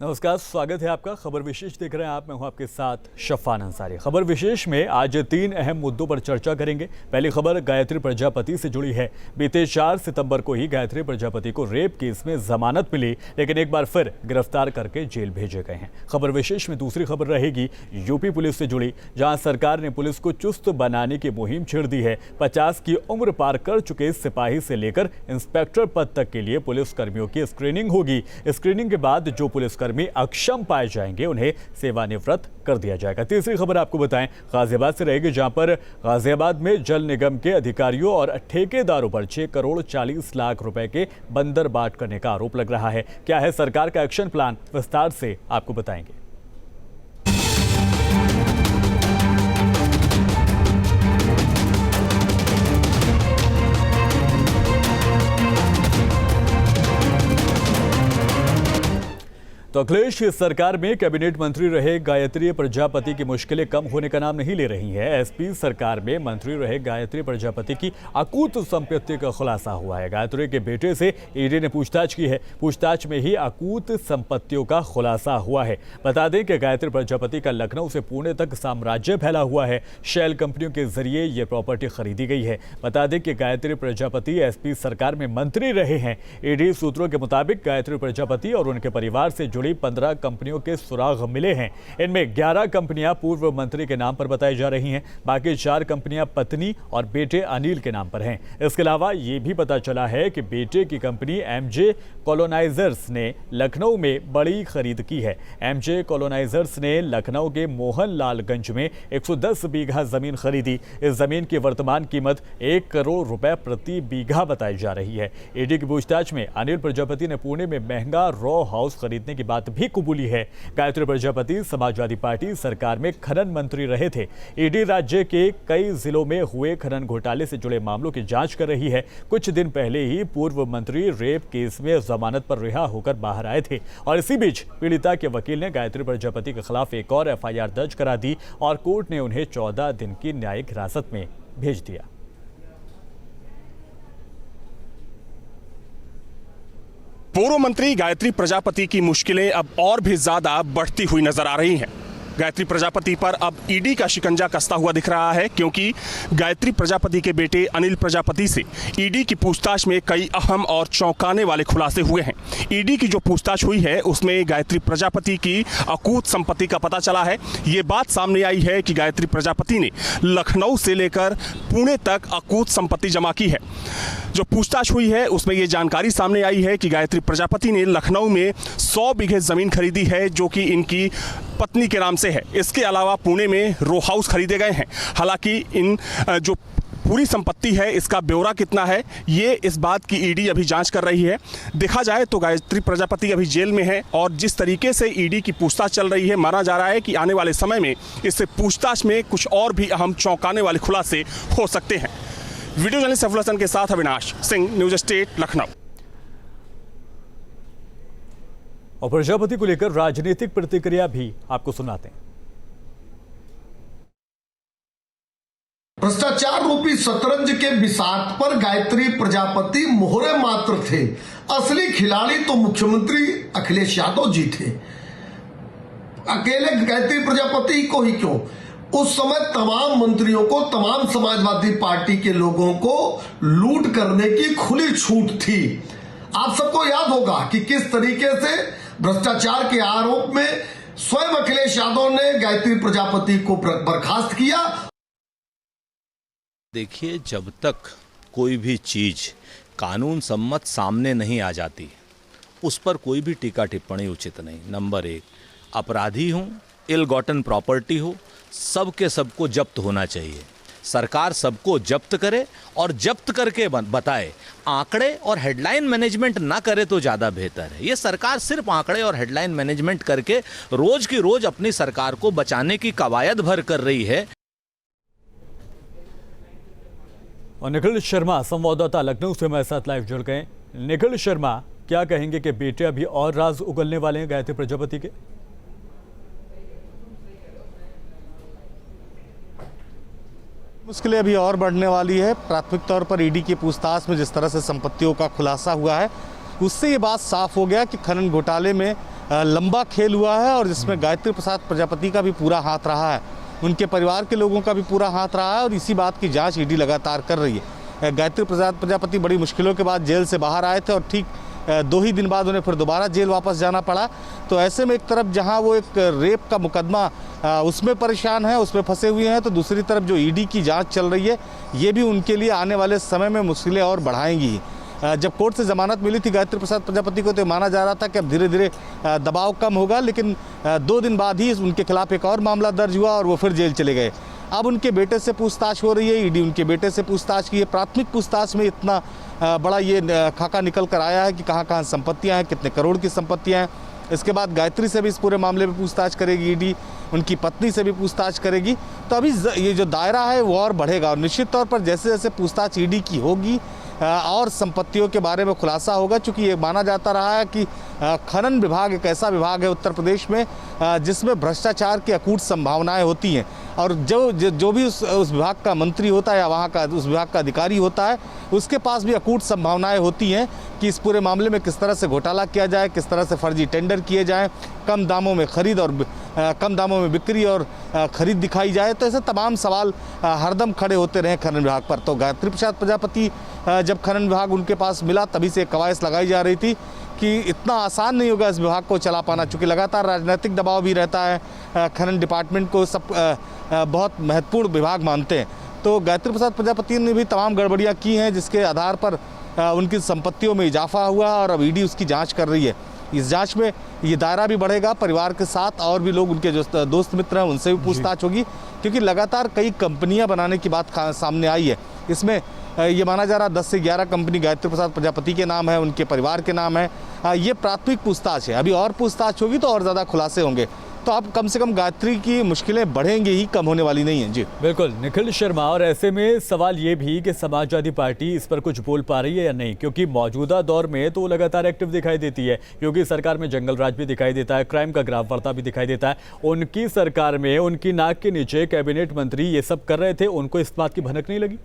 नमस्कार, स्वागत है आपका। खबर विशेष देख रहे हैं आप। मैं हूं आपके साथ शफान अंसारी। खबर विशेष में आज 3 अहम मुद्दों पर चर्चा करेंगे। पहली खबर गायत्री प्रजापति से जुड़ी है। बीते 4 सितंबर को ही गायत्री प्रजापति को रेप केस में जमानत मिली, लेकिन एक बार फिर गिरफ्तार करके जेल भेजे गए हैं। खबर विशेष में दूसरी खबर रहेगी यूपी पुलिस से जुड़ी, जहां सरकार ने पुलिस को चुस्त बनाने की मुहिम छेड़ दी है। 50 की उम्र पार कर चुके सिपाही से लेकर इंस्पेक्टर पद तक के लिए पुलिस कर्मियों की स्क्रीनिंग होगी। स्क्रीनिंग के बाद जो पुलिसकर्मी अक्षम पाए जाएंगे उन्हें सेवानिवृत्त कर दिया जाएगा। तीसरी खबर आपको बताएं गाजियाबाद से रहेगी, जहां पर गाजियाबाद में जल निगम के अधिकारियों और ठेकेदारों पर 6 करोड़ 40 लाख रुपए के बंदर बाट करने का आरोप लग रहा है। क्या है सरकार का एक्शन प्लान, विस्तार से आपको बताएंगे। तो अखिलेश सरकार में कैबिनेट मंत्री रहे गायत्री प्रजापति की मुश्किलें कम होने का नाम नहीं ले रही हैं। एसपी सरकार में मंत्री रहे गायत्री प्रजापति की अकूत संपत्ति का खुलासा हुआ है। गायत्री के बेटे से ईडी ने पूछताछ की है। पूछताछ में ही अकूत संपत्तियों का खुलासा हुआ है। बता दें कि गायत्री प्रजापति का लखनऊ से पुणे तक साम्राज्य फैला हुआ है। शेल कंपनियों के जरिए ये प्रॉपर्टी खरीदी गई है। बता दें कि गायत्री प्रजापति एसपी सरकार में मंत्री रहे हैं। ईडी सूत्रों के मुताबिक गायत्री प्रजापति और उनके परिवार से जुड़ी 15 कंपनियों के सुराग मिले हैं। इनमें 11 कंपनियां पूर्व मंत्री के नाम पर बताई जा रही हैं। बाकी 4 कंपनियां पत्नी और बेटे अनिल के नाम पर हैं। इसके अलावा ये भी पता चला है कि बेटे की कंपनी एमजे कॉलोनाइजर्स ने लखनऊ में बड़ी खरीद की है। एमजे कॉलोनाइजर्स ने लखनऊ के मोहनलालगंज में 110 बीघा जमीन खरीदी। इस जमीन की वर्तमान कीमत 1 करोड़ रुपए प्रति बीघा बताई जा रही है। ईडी की पूछताछ में अनिल प्रजापति ने पुणे में महंगा रॉ हाउस खरीदने की बात भी कबूली है। गायत्री प्रजापति समाजवादी पार्टी सरकार में खनन मंत्री रहे थे। ईडी राज्य के कई जिलों में हुए खनन घोटाले से जुड़े मामलों की जांच कर रही है। कुछ दिन पहले ही पूर्व मंत्री रेप केस में जमानत पर रिहा होकर बाहर आए थे और इसी बीच पीड़िता के वकील ने गायत्री प्रजापति के खिलाफ एक और एफआईआर दर्ज करा दी और कोर्ट ने उन्हें 14 दिन की न्यायिक हिरासत में भेज दिया। पूर्व मंत्री गायत्री प्रजापति की मुश्किलें अब और भी ज्यादा बढ़ती हुई नजर आ रही हैं। गायत्री प्रजापति पर अब ईडी का शिकंजा कसता हुआ दिख रहा है, क्योंकि गायत्री प्रजापति के बेटे अनिल प्रजापति से ईडी की पूछताछ में कई अहम और चौंकाने वाले खुलासे हुए हैं। ईडी की जो पूछताछ हुई है उसमें गायत्री प्रजापति की अकूत संपत्ति का पता चला है। ये बात सामने आई है कि गायत्री प्रजापति ने लखनऊ से लेकर पुणे तक अकूत संपत्ति जमा की है। जो पूछताछ हुई है उसमें ये जानकारी सामने आई है कि गायत्री प्रजापति ने लखनऊ में 100 बीघे जमीन खरीदी है, जो कि इनकी पत्नी के नाम से है। इसके अलावा पुणे में रो हाउस खरीदे गए हैं। हालांकि इन जो पूरी संपत्ति है इसका ब्यौरा कितना है, ये इस बात की ईडी अभी जांच कर रही है। देखा जाए तो गायत्री प्रजापति अभी जेल में है और जिस तरीके से ईडी की पूछताछ चल रही है, माना जा रहा है कि आने वाले समय में इससे पूछताछ में कुछ और भी अहम चौंकाने वाले खुलासे हो सकते हैं। वीडियो जर्नलिस्ट सैफुल हसन के साथ अविनाश सिंह, न्यूज स्टेट, लखनऊ। और प्रजापति को लेकर राजनीतिक प्रतिक्रिया भी आपको सुनाते हैं। भ्रष्टाचार रूपी शतरंज के बिसात पर गायत्री प्रजापति मोहरे मात्र थे। असली खिलाड़ी तो मुख्यमंत्री अखिलेश यादव जी थे। अकेले गायत्री प्रजापति को ही क्यों, उस समय तमाम मंत्रियों को, तमाम समाजवादी पार्टी के लोगों को लूट करने की खुली छूट थी। आप सबको याद होगा कि किस तरीके से भ्रष्टाचार के आरोप में स्वयं अखिलेश यादव ने गायत्री प्रजापति को बर्खास्त किया। देखिए, जब तक कोई भी चीज कानून सम्मत सामने नहीं आ जाती, उस पर कोई भी टीका टिप्पणी उचित नहीं। नंबर 1, अपराधी हो, इल गॉटन प्रॉपर्टी हो, सबके सबको जब्त होना चाहिए। सरकार सबको जब्त करे और जब्त करके बताए। आंकड़े और हेडलाइन मैनेजमेंट ना करे तो ज़्यादा बेहतर है। ये सरकार सिर्फ आंकड़े और हेडलाइन मैनेजमेंट करके रोज की रोज अपनी सरकार को बचाने की कवायद भर कर रही है। और निखिल शर्मा संवाददाता लखनऊ से हमारे साथ लाइव जुड़ गए। निखिल शर्मा, क्या कहेंगे कि बेटे अभी और राज उगलने वाले हैं गायत्री प्रजापति के? मुश्किलें अभी और बढ़ने वाली है। प्राथमिक तौर पर ईडी की पूछताछ में जिस तरह से संपत्तियों का खुलासा हुआ है, उससे ये बात साफ हो गया कि खनन घोटाले में लंबा खेल हुआ है और जिसमें गायत्री प्रसाद प्रजापति का भी पूरा हाथ रहा है, उनके परिवार के लोगों का भी पूरा हाथ रहा है और इसी बात की जांच ईडी लगातार कर रही है। गायत्री प्रसाद प्रजापति बड़ी मुश्किलों के बाद जेल से बाहर आए थे और ठीक 2 ही दिन बाद उन्हें फिर दोबारा जेल वापस जाना पड़ा। तो ऐसे में एक तरफ जहां वो एक रेप का मुकदमा उसमें परेशान है, उसमें फंसे हुए हैं, तो दूसरी तरफ जो ईडी की जांच चल रही है ये भी उनके लिए आने वाले समय में मुश्किलें और बढ़ाएंगी। जब कोर्ट से ज़मानत मिली थी गायत्री प्रसाद प्रजापति को तो माना जा रहा था कि अब धीरे धीरे दबाव कम होगा, लेकिन 2 दिन बाद ही उनके खिलाफ एक और मामला दर्ज हुआ और वो फिर जेल चले गए। अब उनके बेटे से पूछताछ हो रही है, ईडी उनके बेटे से पूछताछ की है। प्राथमिक पूछताछ में इतना बड़ा ये खाका निकल कर आया है कि कहाँ कहाँ संपत्तियाँ हैं, कितने करोड़ की संपत्तियाँ हैं। इसके बाद गायत्री से भी इस पूरे मामले में पूछताछ करेगी ईडी, उनकी पत्नी से भी पूछताछ करेगी। तो अभी ये जो दायरा है वो और बढ़ेगा और निश्चित तौर पर जैसे जैसे पूछताछ ईडी की होगी और संपत्तियों के बारे में खुलासा होगा, चूँकि ये माना जाता रहा है कि खनन विभाग एक ऐसा विभाग है उत्तर प्रदेश में जिसमें भ्रष्टाचार की अकूट संभावनाएं होती हैं और जो भी उस विभाग का मंत्री होता है या वहाँ का उस विभाग का अधिकारी होता है उसके पास भी अकूट संभावनाएं होती हैं कि इस पूरे मामले में किस तरह से घोटाला किया जाए, किस तरह से फर्जी टेंडर किए जाएँ, कम दामों में खरीद और कम दामों में बिक्री और खरीद दिखाई जाए। तो ऐसे तमाम सवाल हरदम खड़े होते रहे खनन विभाग पर। तो गायत्री प्रसाद प्रजापति जब खनन विभाग उनके पास मिला तभी से कवायद लगाई जा रही थी कि इतना आसान नहीं होगा इस विभाग को चला पाना, चूँकि लगातार राजनीतिक दबाव भी रहता है। खनन डिपार्टमेंट को सब बहुत महत्वपूर्ण विभाग मानते हैं। तो गायत्री प्रसाद प्रजापति ने भी तमाम गड़बड़ियाँ की हैं जिसके आधार पर उनकी संपत्तियों में इजाफा हुआ और अब ईडी उसकी जांच कर रही है। इस जांच में ये दायरा भी बढ़ेगा, परिवार के साथ और भी लोग उनके जो दोस्त मित्र हैं उनसे भी पूछताछ होगी, क्योंकि लगातार कई कंपनियां बनाने की बात सामने आई है। इसमें ये माना जा रहा 10 से 11 कंपनी गायत्री प्रसाद प्रजापति के नाम है, उनके परिवार के नाम है। ये प्राथमिक पूछताछ है, अभी और पूछताछ होगी तो और ज़्यादा खुलासे होंगे। तो अब कम से कम गायत्री की मुश्किलें बढ़ेंगी ही, कम होने वाली नहीं हैं। जी बिल्कुल निखिल शर्मा, और ऐसे में सवाल ये भी कि समाजवादी पार्टी इस पर कुछ बोल पा रही है या नहीं, क्योंकि मौजूदा दौर में तो लगातार एक्टिव दिखाई देती है। योगी सरकार में जंगल राज भी दिखाई देता है, क्राइम का ग्राफ बढ़ता भी दिखाई देता है। उनकी सरकार में उनकी नाक के नीचे कैबिनेट मंत्री ये सब कर रहे थे, उनको इस बात की भनक नहीं लगी?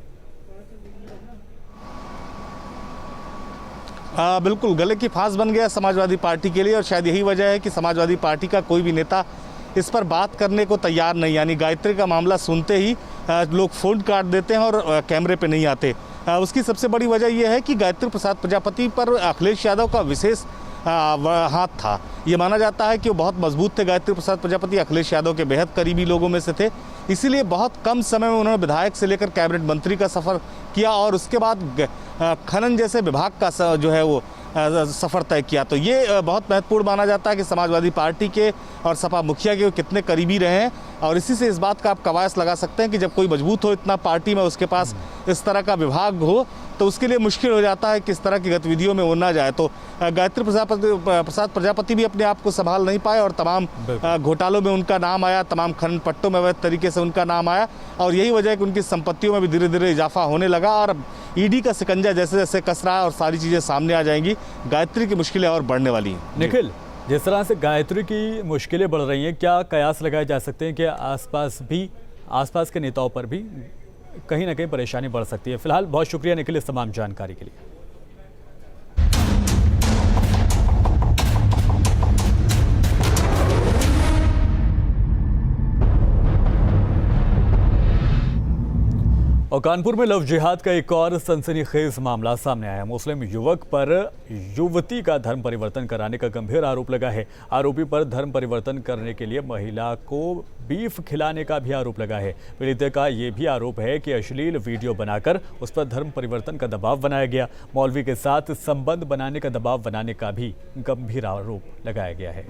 बिल्कुल गले की फांस बन गया समाजवादी पार्टी के लिए और शायद यही वजह है कि समाजवादी पार्टी का कोई भी नेता इस पर बात करने को तैयार नहीं। यानी गायत्री का मामला सुनते ही लोग फ़ोन काट देते हैं और कैमरे पे नहीं आते। उसकी सबसे बड़ी वजह यह है कि गायत्री प्रसाद प्रजापति पर अखिलेश यादव का विशेष हाथ था। ये माना जाता है कि वो बहुत मजबूत थे। गायत्री प्रसाद प्रजापति अखिलेश यादव के बेहद करीबी लोगों में से थे, इसीलिए बहुत कम समय में उन्होंने विधायक से लेकर कैबिनेट मंत्री का सफ़र किया और उसके बाद खनन जैसे विभाग का जो है वो सफ़र तय किया। तो ये बहुत महत्वपूर्ण माना जाता है कि समाजवादी पार्टी के और सपा मुखिया के कितने करीबी रहे हैं और इसी से इस बात का आप कवायद लगा सकते हैं कि जब कोई मजबूत हो इतना पार्टी में, उसके पास इस तरह का विभाग हो तो उसके लिए मुश्किल हो जाता है कि इस तरह की गतिविधियों में वो ना जाए। तो गायत्री प्रसाद प्रजापति भी अपने आप को संभाल नहीं पाए और तमाम घोटालों में उनका नाम आया, तमाम खनन पट्टों में अवैध तरीके से उनका नाम आया और यही वजह है कि उनकी संपत्तियों में भी धीरे धीरे इजाफा होने लगा और अब ईडी का शिकंजा जैसे जैसे कस रहा है और सारी चीज़ें सामने आ जाएंगी, गायत्री की मुश्किलें और बढ़ने वाली हैं। निखिल, जिस तरह से गायत्री की मुश्किलें बढ़ रही हैं, क्या कयास लगाए जा सकते हैं कि आसपास के नेताओं पर भी कहीं ना कहीं परेशानी बढ़ सकती है? फिलहाल बहुत शुक्रिया निखिल इस तमाम जानकारी के लिए। और कानपुर में लव जिहाद का एक और सनसनीखेज मामला सामने आया। मुस्लिम युवक पर युवती का धर्म परिवर्तन कराने का गंभीर आरोप लगा है। आरोपी पर धर्म परिवर्तन करने के लिए महिला को बीफ खिलाने का भी आरोप लगा है। पीड़ित का ये भी आरोप है कि अश्लील वीडियो बनाकर उस पर धर्म परिवर्तन का दबाव बनाया गया। मौलवी के साथ संबंध बनाने का दबाव बनाने का भी गंभीर आरोप लगाया गया है।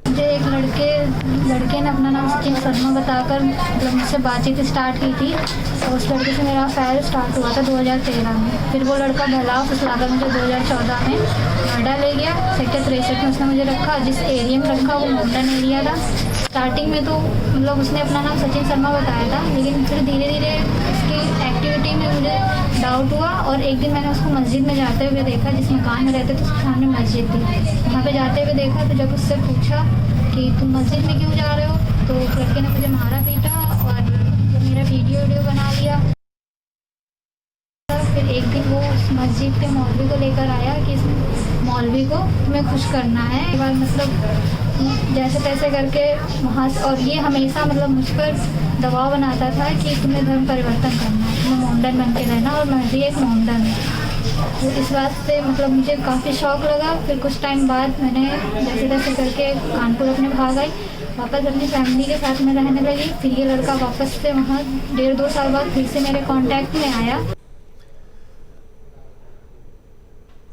मुझे एक लड़के ने अपना नाम सचिन शर्मा बताकर मतलब मुझसे बातचीत स्टार्ट की थी और उस लड़के से मेरा अफेयर स्टार्ट हुआ था 2013 में। फिर वो लड़का भला फुसलाकर मुझे 2014 में नोएडा ले गया। सेक्टर 63 में उसने मुझे रखा, जिस एरिया में रखा वो मुंडन एरिया था। स्टार्टिंग में तो मतलब उसने अपना नाम सचिन शर्मा बताया था, लेकिन फिर धीरे धीरे उसकी एक्टिविटी में मुझे डाउट हुआ और एक दिन मैंने उसको मस्जिद में जाते हुए देखा। जिस मकान में रहते थे उसके सामने मस्जिद थी, वहाँ पे जाते हुए देखा। तो जब उससे पूछा कि तुम मस्जिद में क्यों जा रहे हो, तो उस लड़के ने मुझे मारा पीटा और मेरा वीडियो बना लिया। फिर एक दिन वो उस मस्जिद के मौलवी को लेकर आया कि मौलवी को तुम्हें खुश करना है। एक बार मतलब जैसे तैसे करके वहाँ से, और ये हमेशा मतलब मुझ पर दबाव बनाता था कि तुम्हें धर्म परिवर्तन करना है, तुम्हें मोमडन बन के रहना, और मैं भी एक मोमडन हूँ। तो इस बात से मतलब मुझे काफ़ी शौक लगा। फिर कुछ टाइम बाद मैंने जैसे तैसे करके कानपुर अपने भाग आई, वापस अपनी फैमिली के साथ में रहने लगी। फिर ये लड़का वापस से वहाँ 1.5-2 साल बाद फिर से मेरे कांटेक्ट में आया।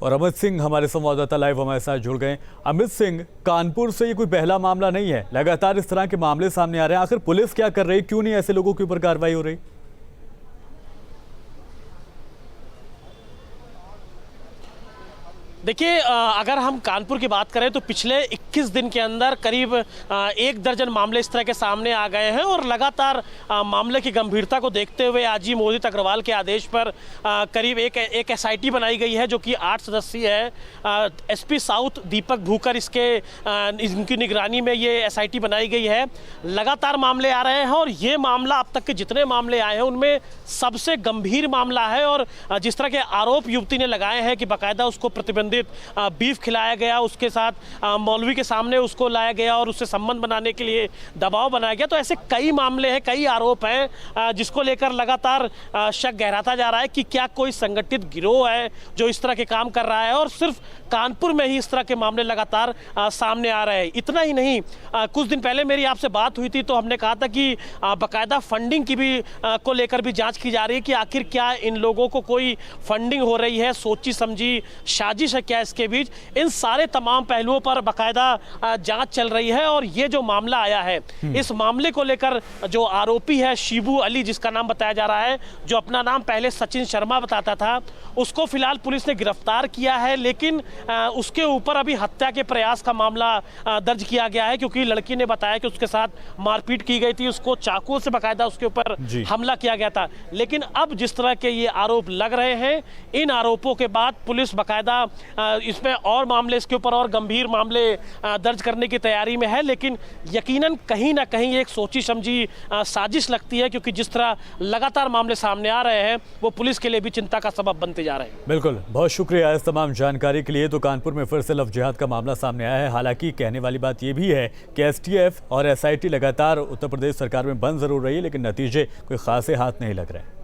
और अमित सिंह हमारे संवाददाता लाइव हमारे साथ जुड़ गए। अमित सिंह, कानपुर से ये कोई पहला मामला नहीं है, लगातार इस तरह के मामले सामने आ रहे हैं। आखिर पुलिस क्या कर रही, क्यों नहीं ऐसे लोगों के ऊपर कार्रवाई हो रही? देखिए, अगर हम कानपुर की बात करें तो पिछले 21 दिन के अंदर करीब 1 दर्जन मामले इस तरह के सामने आ गए हैं, और लगातार मामले की गंभीरता को देखते हुए आज ही मोहित अग्रवाल के आदेश पर करीब एक SIT बनाई गई है जो कि 8 सदस्यीय है। SP साउथ दीपक भूकर इनकी निगरानी में ये SIT बनाई गई है। लगातार मामले आ रहे हैं, और ये मामला अब तक के जितने मामले आए हैं उनमें सबसे गंभीर मामला है। और जिस तरह के आरोप युवती ने लगाए हैं कि बाकायदा उसको प्रतिबंधित बीफ खिलाया गया, उसके साथ मौलवी के सामने उसको लाया गया और उससे संबंध बनाने के लिए दबाव बनाया गया, तो ऐसे कई मामले हैं, कई आरोप हैं जिसको लेकर लगातार शक गहराता जा रहा है कि क्या कोई संगठित गिरोह है जो इस तरह के काम कर रहा है। और सिर्फ कानपुर में ही इस तरह के मामले लगातार सामने आ रहे हैं। इतना ही नहीं, कुछ दिन पहले मेरी आपसे बात हुई थी तो हमने कहा था कि बाकायदा फंडिंग की भी को लेकर भी जांच की जा रही है कि आखिर क्या इन लोगों को कोई फंडिंग हो रही है, सोची समझी साजिश है क्या इसके बीच। इन सारे तमाम पहलुओं पर बाकायदा जांच चल रही है। और ये जो मामला आया है, इस मामले को लेकर जो आरोपी है शिबू अली, जिसका नाम बताया जा रहा है, जो अपना नाम पहले सचिन शर्मा बताता था, उसको फिलहाल पुलिस ने गिरफ्तार किया है। लेकिन उसके ऊपर अभी हत्या के प्रयास का मामला दर्ज किया गया है, क्योंकि लड़की ने बताया कि उसके साथ मारपीट की गई थी, उसको चाकू से बाकायदा उसके ऊपर हमला किया गया था। लेकिन अब जिस तरह के ये आरोप लग रहे हैं, इन आरोपों के बाद पुलिस बाकायदा इसमें और मामले, इसके ऊपर और गंभीर मामले दर्ज करने की तैयारी में है। लेकिन यकीनन कहीं ना कहीं एक सोची समझी साजिश लगती है, क्योंकि जिस तरह लगातार मामले सामने आ रहे हैं वो पुलिस के लिए भी चिंता का सबब बनते जा रहे हैं। बिल्कुल, बहुत शुक्रिया इस तमाम जानकारी के लिए। तो कानपुर में फिर से लव जिहाद का मामला सामने आया है। हालांकि कहने वाली बात यह भी है कि STF और SIT लगातार उत्तर प्रदेश सरकार में बंद जरूर रही है, लेकिन नतीजे कोई खासे हाथ नहीं लग रहे।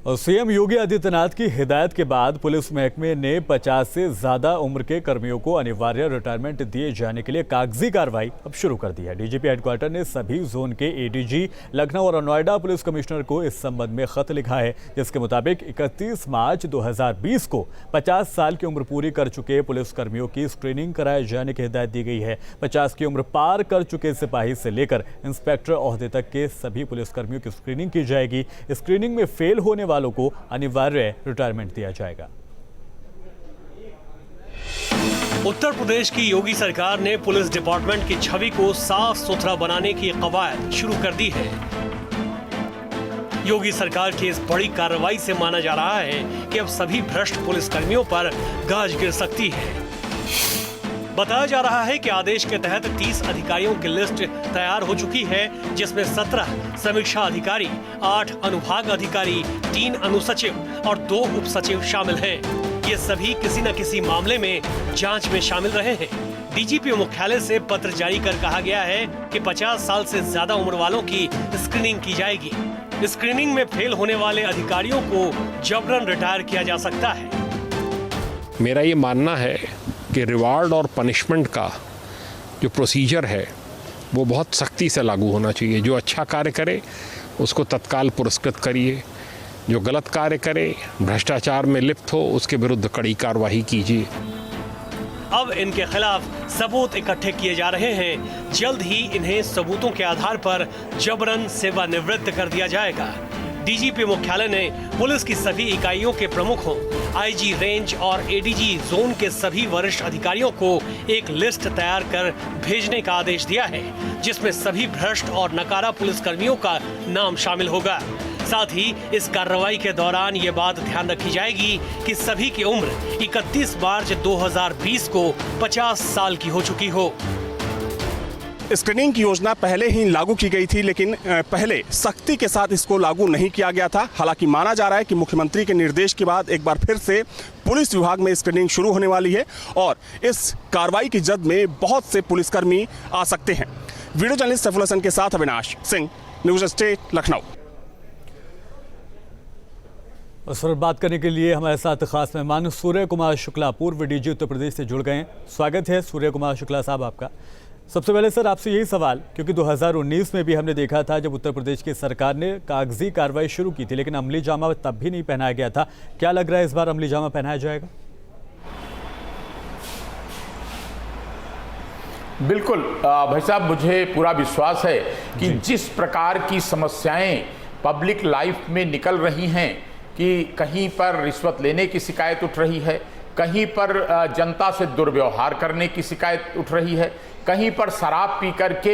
और सीएम योगी आदित्यनाथ की हिदायत के बाद पुलिस महकमे ने 50 से ज्यादा उम्र के कर्मियों को अनिवार्य रिटायरमेंट दिए जाने के लिए कागजी कार्रवाई अब शुरू कर दी है। DGP हेडक्वार्टर ने सभी जोन के ADG लखनऊ और नोएडा पुलिस कमिश्नर को इस संबंध में खत लिखा है, जिसके मुताबिक 31 मार्च 2020 को 50 साल की उम्र पूरी कर चुके पुलिस कर्मियों की स्क्रीनिंग कराए जाने की हिदायत दी गई है। 50 की उम्र पार कर चुके सिपाही से लेकर इंस्पेक्टर ओहदे तक के सभी पुलिस कर्मियों की स्क्रीनिंग की जाएगी। स्क्रीनिंग में फेल होने वालों को अनिवार्य रिटायरमेंट दिया जाएगा। उत्तर प्रदेश की योगी सरकार ने पुलिस डिपार्टमेंट की छवि को साफ सुथरा बनाने की कवायद शुरू कर दी है। योगी सरकार की इस बड़ी कार्रवाई से माना जा रहा है कि अब सभी भ्रष्ट पुलिसकर्मियों पर गाज गिर सकती है। बताया जा रहा है कि आदेश के तहत 30 अधिकारियों की लिस्ट तैयार हो चुकी है, जिसमें 17 समीक्षा अधिकारी, 8 अनुभाग अधिकारी, 3 अनुसचिव और 2 उप सचिव शामिल हैं। ये सभी किसी न किसी मामले में जांच में शामिल रहे हैं। DGP मुख्यालय से पत्र जारी कर कहा गया है कि 50 साल से ज्यादा उम्र वालों की स्क्रीनिंग की जाएगी। स्क्रीनिंग में फेल होने वाले अधिकारियों को जबरन रिटायर किया जा सकता है। मेरा ये मानना है कि रिवार्ड और पनिशमेंट का जो प्रोसीजर है वो बहुत सख्ती से लागू होना चाहिए। जो अच्छा कार्य करे उसको तत्काल पुरस्कृत करिए, जो गलत कार्य करे, भ्रष्टाचार में लिप्त हो, उसके विरुद्ध कड़ी कार्रवाई कीजिए। अब इनके खिलाफ सबूत इकट्ठे किए जा रहे हैं। जल्द ही इन्हें सबूतों के आधार पर जबरन सेवानिवृत्त कर दिया जाएगा। DGP मुख्यालय ने पुलिस की सभी इकाइयों के प्रमुखों, IG रेंज और ADG जोन के सभी वरिष्ठ अधिकारियों को एक लिस्ट तैयार कर भेजने का आदेश दिया है, जिसमें सभी भ्रष्ट और नकारा पुलिसकर्मियों का नाम शामिल होगा। साथ ही इस कार्रवाई के दौरान ये बात ध्यान रखी जाएगी कि सभी की उम्र 31 मार्च 2020 को 50 साल की हो चुकी हो। स्क्रीनिंग की योजना पहले ही लागू की गई थी, लेकिन पहले सख्ती के साथ इसको लागू नहीं किया गया था। हालांकि माना जा रहा है कि मुख्यमंत्री के निर्देश के बाद एक बार फिर से पुलिस विभाग में स्क्रीनिंग शुरू होने वाली है और इस कार्रवाई की जद में बहुत से पुलिसकर्मी आ सकते हैं। वीडियो जर्नलिस्ट सैफुल हसन के साथ अविनाश सिंह, न्यूज़ स्टेट, लखनऊ। उस पर बात करने के लिए हमारे साथ खास मेहमान सूर्य कुमार शुक्ला, पूर्व डीजी उत्तर प्रदेश से जुड़ गए हैं। स्वागत है सूर्य कुमार शुक्ला साहब आपका। सबसे पहले सर आपसे यही सवाल, क्योंकि 2019 में भी हमने देखा था जब उत्तर प्रदेश की सरकार ने कागजी कार्रवाई शुरू की थी, लेकिन अमली जामा तब भी नहीं पहनाया गया था। क्या लग रहा है इस बार अमली जामा पहनाया जाएगा? बिल्कुल भाई साहब, मुझे पूरा विश्वास है कि जिस प्रकार की समस्याएं पब्लिक लाइफ में निकल रही हैं कि कहीं पर रिश्वत लेने की शिकायत उठ रही है, कहीं पर जनता से दुर्व्यवहार करने की शिकायत उठ रही है, कहीं पर शराब पी करके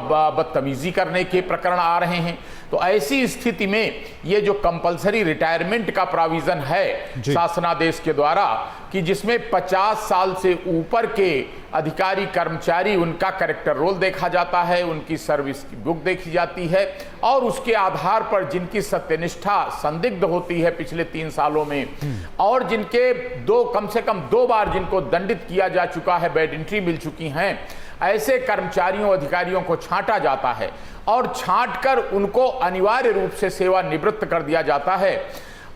बदतमीजी करने के प्रकरण आ रहे हैं, तो ऐसी स्थिति में ये जो कंपलसरी रिटायरमेंट का प्रोविजन है शासनादेश के द्वारा कि जिसमें 50 साल से ऊपर के अधिकारी कर्मचारी, उनका कैरेक्टर रोल देखा जाता है, उनकी सर्विस की बुक देखी जाती है और उसके आधार पर जिनकी सत्यनिष्ठा संदिग्ध होती है पिछले 3 सालों में और जिनके कम से कम 2 बार जिनको दंडित किया जा चुका है, बैड एंट्री मिल चुकी हैं, ऐसे कर्मचारियों अधिकारियों को छांटा जाता है और छांटकर उनको अनिवार्य रूप से सेवानिवृत्त कर दिया जाता है।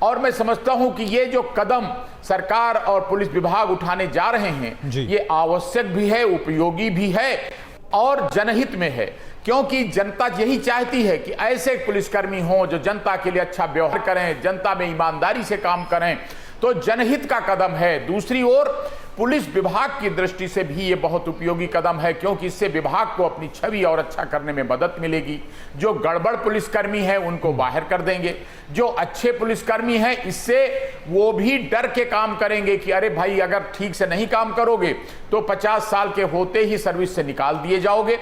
और मैं समझता हूं कि ये जो कदम सरकार और पुलिस विभाग उठाने जा रहे हैं ये आवश्यक भी है, उपयोगी भी है और जनहित में है, क्योंकि जनता यही चाहती है कि ऐसे पुलिसकर्मी हों जो जनता के लिए अच्छा व्यवहार करें, जनता में ईमानदारी से काम करें, तो जनहित का कदम है। दूसरी ओर पुलिस विभाग की दृष्टि से भी ये बहुत उपयोगी कदम है, क्योंकि इससे विभाग को अपनी छवि और अच्छा करने में मदद मिलेगी। जो गड़बड़ पुलिसकर्मी हैं उनको बाहर कर देंगे, जो अच्छे पुलिसकर्मी हैं इससे वो भी डर के काम करेंगे कि अरे भाई अगर ठीक से नहीं काम करोगे तो 50 साल के होते ही सर्विस से निकाल दिए जाओगे।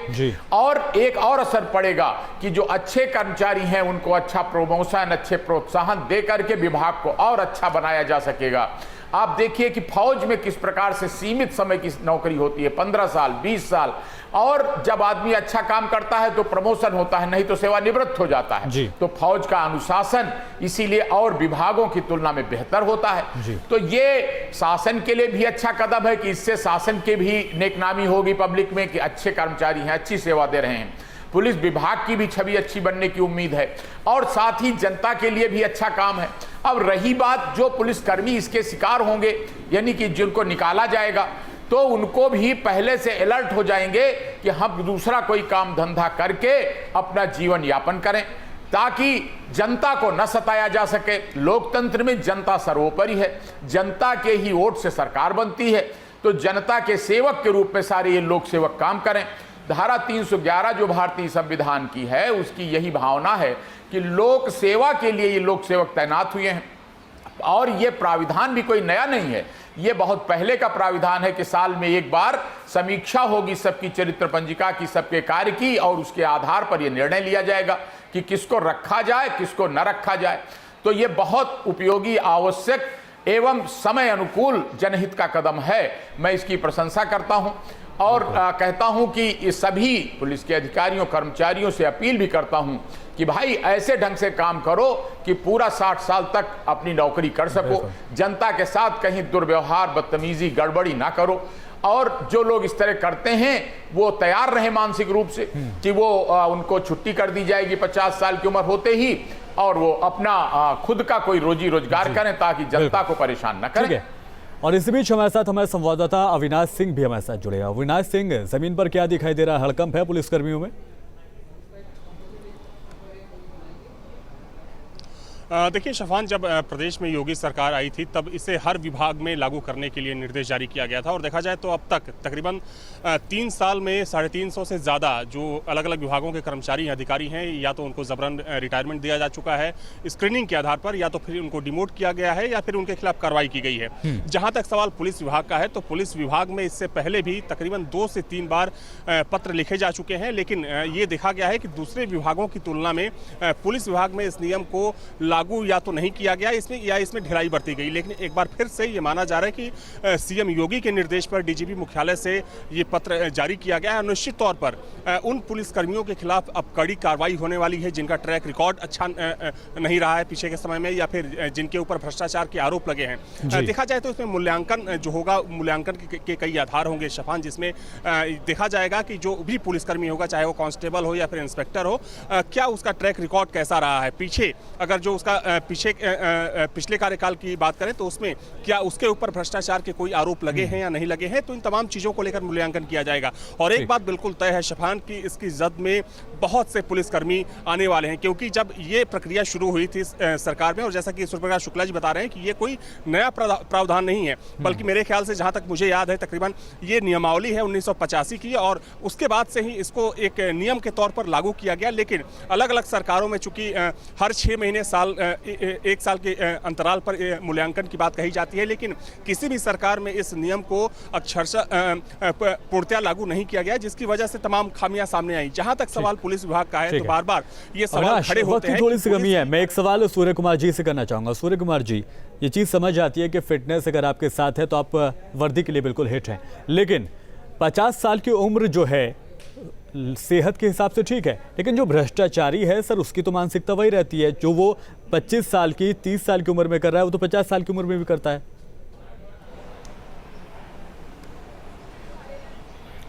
और एक और असर पड़ेगा कि जो अच्छे कर्मचारी हैं उनको अच्छा प्रमोशन, अच्छे प्रोत्साहन दे करके विभाग को और अच्छा बनाया जा सकेगा। आप देखिए कि फौज में किस प्रकार से सीमित समय की नौकरी होती है, 15 साल, 20 साल, और जब आदमी अच्छा काम करता है तो प्रमोशन होता है, नहीं तो सेवानिवृत्त हो जाता है। तो फौज का अनुशासन इसीलिए और विभागों की तुलना में बेहतर होता है। तो ये शासन के लिए भी अच्छा कदम है कि इससे शासन के भी नेकनामी होगी पब्लिक में कि अच्छे कर्मचारी हैं, अच्छी सेवा दे रहे हैं। पुलिस विभाग की भी छवि अच्छी बनने की उम्मीद है और साथ ही जनता के लिए भी अच्छा काम है। अब रही बात जो पुलिसकर्मी इसके शिकार होंगे, यानी कि जिनको निकाला जाएगा, तो उनको भी पहले से अलर्ट हो जाएंगे कि हम दूसरा कोई काम धंधा करके अपना जीवन यापन करें ताकि जनता को न सताया जा सके। लोकतंत्र में जनता सर्वोपरि है, जनता के ही वोट से सरकार बनती है, तो जनता के सेवक के रूप में सारे ये लोक सेवक काम करें। धारा 311 जो भारतीय संविधान की है उसकी यही भावना है कि लोक सेवा के लिए ये लोक सेवक तैनात हुए हैं और ये प्राविधान भी कोई नया नहीं है, ये बहुत पहले का प्राविधान है कि साल में एक बार समीक्षा होगी सबकी चरित्र पंजिका की, सबके कार्य की, और उसके आधार पर यह निर्णय लिया जाएगा कि किसको रखा जाए किसको न रखा जाए। तो ये बहुत उपयोगी, आवश्यक एवं समय अनुकूल जनहित का कदम है। मैं इसकी प्रशंसा करता हूं और कहता हूं कि सभी पुलिस के अधिकारियों कर्मचारियों से अपील भी करता हूं कि भाई ऐसे ढंग से काम करो कि पूरा 60 साल तक अपनी नौकरी कर सको, जनता के साथ कहीं दुर्व्यवहार, बदतमीजी, गड़बड़ी ना करो। और जो लोग इस तरह करते हैं वो तैयार रहे मानसिक रूप से कि वो उनको छुट्टी कर दी जाएगी 50 साल की उम्र होते ही, और वो अपना खुद का कोई रोजी रोजगार करें ताकि जनता को परेशान न करें। और इसी बीच हमारे साथ हमारे संवाददाता अविनाश सिंह भी हमारे साथ जुड़े हैं। अविनाश सिंह, जमीन पर क्या दिखाई दे रहा है, हड़कंप है पुलिसकर्मियों में? देखिए शफान, जब प्रदेश में योगी सरकार आई थी तब इसे हर विभाग में लागू करने के लिए निर्देश जारी किया गया था और देखा जाए तो अब तक तकरीबन 3 साल में 350 से ज़्यादा जो अलग अलग विभागों के कर्मचारी अधिकारी हैं या तो उनको जबरन रिटायरमेंट दिया जा चुका है स्क्रीनिंग के आधार पर, या तो फिर उनको डिमोट किया गया है या फिर उनके खिलाफ कार्रवाई की गई है। जहाँ तक सवाल पुलिस विभाग का है तो पुलिस विभाग में इससे पहले भी तकरीबन 2 से 3 बार पत्र लिखे जा चुके हैं, लेकिन ये देखा गया है कि दूसरे विभागों की तुलना में पुलिस विभाग में इस नियम को लागू या तो नहीं किया गया इसमें, या इसमें ढिलाई बरती गई। लेकिन एक बार फिर से ये माना जा रहा है कि सीएम योगी के निर्देश पर डीजीपी मुख्यालय से ये पत्र जारी किया गया है। निश्चित तौर पर उन पुलिसकर्मियों के खिलाफ अब कड़ी कार्रवाई होने वाली है जिनका ट्रैक रिकॉर्ड अच्छा नहीं रहा है पीछे के समय में, या फिर जिनके ऊपर भ्रष्टाचार के आरोप लगे हैं। देखा जाए तो इसमें मूल्यांकन जो होगा, मूल्यांकन के कई आधार होंगे शफान, जिसमें देखा जाएगा कि जो भी पुलिसकर्मी होगा, चाहे वो कांस्टेबल हो या फिर इंस्पेक्टर हो, क्या उसका ट्रैक रिकॉर्ड कैसा रहा है पीछे। अगर जो उसका पिछले कार्यकाल की बात करें तो उसमें क्या उसके ऊपर भ्रष्टाचार के कोई आरोप लगे हैं या नहीं लगे हैं, तो इन तमाम चीजों को लेकर मूल्यांकन किया जाएगा। और एक बात बिल्कुल तय है शफान की इसकी जद में बहुत से पुलिसकर्मी आने वाले हैं, क्योंकि जब ये प्रक्रिया शुरू हुई थी सरकार में, और जैसा कि सूर्यप्रकाश शुक्ला जी बता रहे हैं कि ये कोई नया प्रावधान नहीं है, बल्कि मेरे ख्याल से जहां तक मुझे याद है तकरीबन ये नियमावली है 1985 की, और उसके बाद से ही इसको एक नियम के तौर पर लागू किया गया। लेकिन अलग अलग सरकारों में चूंकि हर 6 महीने एक साल के अंतराल पर मूल्यांकन की बात कही जाती है, लेकिन किसी भी सरकार में इस नियम को अक्षरशः पूर्णतया लागू नहीं किया गया, जिसकी वजह से तमाम खामियां सामने आई। जहां तक सवाल पुलिस विभाग का है तो बार बार ये सवाल खड़े होते हैं। थोड़ी सी कमी है। मैं एक सवाल सूर्य कुमार जी से करना चाहूंगा। सूर्य कुमार जी, ये चीज समझ आती है कि फिटनेस अगर आपके साथ है तो आप वर्दी के लिए बिल्कुल हिट हैं, लेकिन 50 साल की उम्र जो है सेहत के हिसाब से ठीक है, लेकिन जो भ्रष्टाचारी है सर उसकी तो मानसिकता वही रहती है। जो वो 25 साल की 30 साल की उम्र में कर रहा है वो तो 50 साल की उम्र में भी करता है।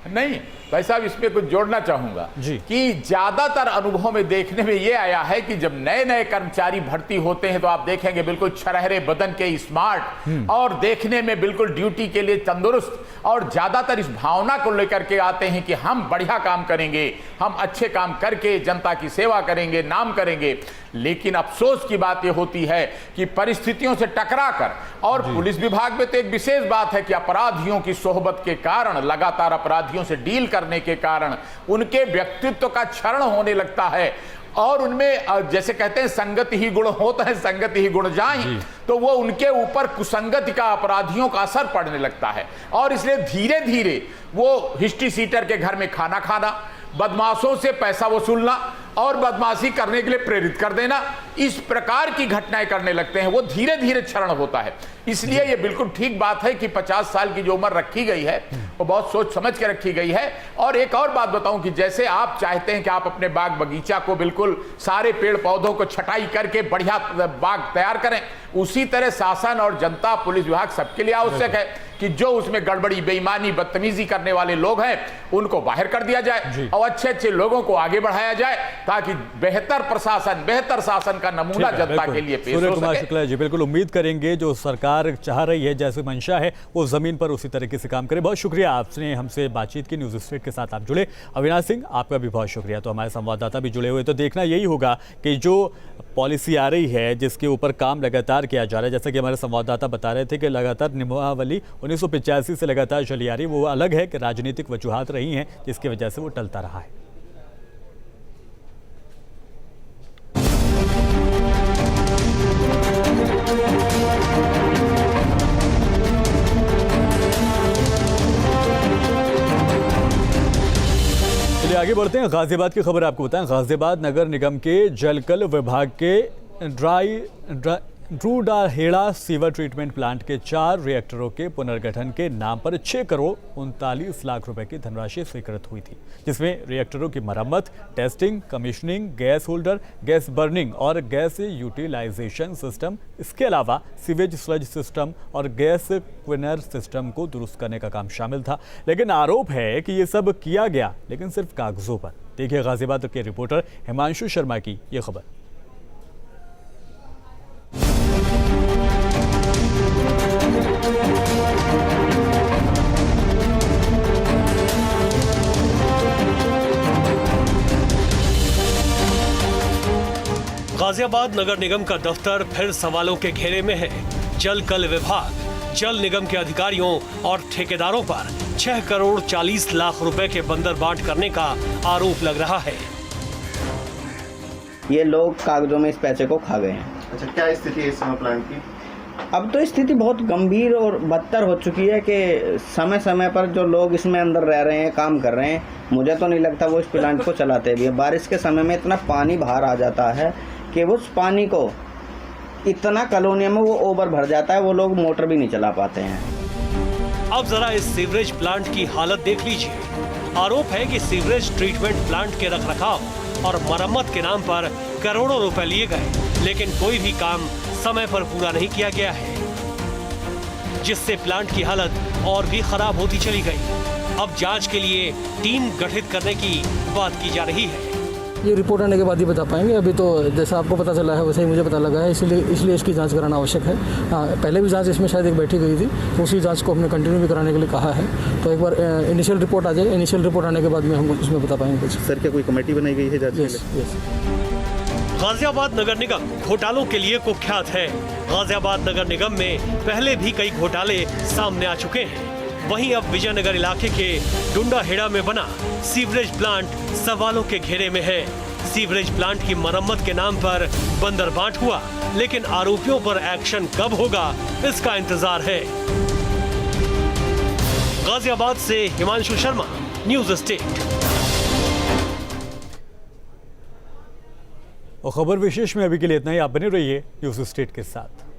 नहीं भाई साहब, इसमें कुछ जोड़ना चाहूंगा कि ज्यादातर अनुभव में देखने में यह आया है कि जब नए नए कर्मचारी भर्ती होते हैं तो आप देखेंगे बिल्कुल छरहरे बदन के, स्मार्ट और देखने में बिल्कुल ड्यूटी के लिए तंदुरुस्त, और ज्यादातर इस भावना को लेकर के आते हैं कि हम बढ़िया काम करेंगे, हम अच्छे काम करके जनता की सेवा करेंगे, नाम करेंगे। लेकिन अफसोस की बात यह होती है कि परिस्थितियों से टकराकर, और पुलिस विभाग में तो एक विशेष बात है कि अपराधियों की सोहबत के कारण, लगातार अपराधियों से डील करने के कारण उनके व्यक्तित्व का क्षरण होने लगता है, और उनमें जैसे कहते हैं संगति ही गुण होता है, संगति ही गुण जाए, तो वो उनके ऊपर कुसंगति का, अपराधियों का असर पड़ने लगता है। और इसलिए धीरे धीरे वो हिस्ट्री सीटर के घर में खाना खाना, बदमाशों से पैसा वसूलना और बदमाशी करने के लिए प्रेरित कर देना, इस प्रकार की घटनाएं करने लगते हैं। वो धीरे धीरे क्षरण होता है। इसलिए ये बिल्कुल ठीक बात है कि 50 साल की जो उम्र रखी गई है वो बहुत सोच समझ के रखी गई है। और एक और बात बताऊं कि जैसे आप चाहते हैं कि आप अपने बाग बगीचा को बिल्कुल सारे पेड़ पौधों को छटाई करके बढ़िया बाग तैयार करें, उसी तरह शासन और जनता, पुलिस विभाग सबके लिए आवश्यक है कि जो उसमें गड़बड़ी, बेईमानी, बदतमीजी करने वाले लोग हैं उनको बाहर कर दिया जाए और अच्छे अच्छे लोगों को आगे बढ़ाया जाए, ताकि बेहतर प्रशासन, बेहतर शासन का नमूना जनता के लिए पेश हो सके। कुमार शुक्ला जी, बिल्कुल उम्मीद करेंगे जो सरकार चाह रही है, जैसे मंशा है, वो जमीन पर उसी तरीके से काम करे। बहुत शुक्रिया आपने हमसे बातचीत की, न्यूज़ स्ट्रीट के साथ आप जुड़े। अविनाश सिंह, आपका भी बहुत शुक्रिया। तो हमारे संवाददाता भी जुड़े हुए, तो देखना यही होगा कि जो पॉलिसी आ रही है जिसके ऊपर काम लगातार किया जा रहा है, जैसा कि हमारे संवाददाता बता रहे थे कि लगातार नियमावली 1985 से लगातार चली आ रही, वो अलग है कि राजनीतिक वजूहात रही हैं जिसकी वजह से वो टलता रहा है। चलिए आगे बढ़ते हैं। गाजियाबाद की खबर आपको बताएं। गाजियाबाद नगर निगम के जलकल विभाग के ड्रूडाहेड़ा सीवर ट्रीटमेंट प्लांट के 4 रिएक्टरों के पुनर्गठन के नाम पर 6 करोड़ 39 लाख रुपए की धनराशि स्वीकृत हुई थी, जिसमें रिएक्टरों की मरम्मत, testing, commissioning, gas holder, gas burning और गैस यूटिलाइजेशन सिस्टम, इसके अलावा सीवेज स्लज सिस्टम और गैस क्विनर सिस्टम को दुरुस्त करने का काम शामिल था। लेकिन आरोप है कि ये सब किया गया, लेकिन सिर्फ कागजों पर। देखिए गाजियाबाद के रिपोर्टर हिमांशु शर्मा की ये खबर। गाजियाबाद नगर निगम का दफ्तर फिर सवालों के घेरे में है। जल कल विभाग, जल निगम के अधिकारियों और ठेकेदारों पर 6 करोड़ 40 लाख रुपए के बंदरबांट करने का आरोप लग रहा है। ये लोग कागजों में इस पैसे को खा गए हैं। अच्छा, क्या स्थिति है इस समय प्लांट की? अब तो स्थिति बहुत गंभीर और बदतर हो चुकी है कि समय समय पर जो लोग इसमें अंदर रह रहे हैं, काम कर रहे हैं, मुझे तो नहीं लगता वो इस प्लांट को चलाते भी है। बारिश के समय में इतना पानी बाहर आ जाता है कि उस पानी को इतना कॉलोनियों में वो ओवर भर जाता है, वो लोग मोटर भी नहीं चला पाते हैं। अब जरा इस सीवरेज प्लांट की हालत देख लीजिए। आरोप है कि सीवरेज ट्रीटमेंट प्लांट के रखरखाव और मरम्मत के नाम पर करोड़ों रुपए लिए गए, लेकिन कोई भी काम समय पर पूरा नहीं किया गया है, जिससे प्लांट की हालत और भी खराब होती चली गई। अब जांच के लिए टीम गठित करने की बात की जा रही है। ये रिपोर्ट आने के बाद ही बता पाएंगे। अभी तो जैसा आपको पता चला है वैसे ही मुझे पता लगा है, इसलिए इसकी जांच कराना आवश्यक है। पहले भी जांच इसमें शायद एक बैठी गई थी, उसी जांच को हमने कंटिन्यू भी कराने के लिए कहा है। तो एक बार इनिशियल रिपोर्ट आ जाए, इनिशियल रिपोर्ट आने के बाद में हम उसमें बता पाएंगे कुछ। सर, क्या कोई कमेटी बनाई गई है जांच के लिए? गाजियाबाद नगर निगम घोटालों के लिए कुख्यात है। गाजियाबाद नगर निगम में पहले भी कई घोटाले सामने आ चुके हैं। वहीं अब विजयनगर इलाके के डुंडाहेड़ा में बना सीवरेज प्लांट सवालों के घेरे में है। सीवरेज प्लांट की मरम्मत के नाम पर बंदरबांट हुआ, लेकिन आरोपियों पर एक्शन कब होगा इसका इंतजार है। गाजियाबाद से हिमांशु शर्मा, न्यूज स्टेट। और खबर विशेष में अभी के लिए इतना ही। आप बने रहिए न्यूज स्टेट के साथ।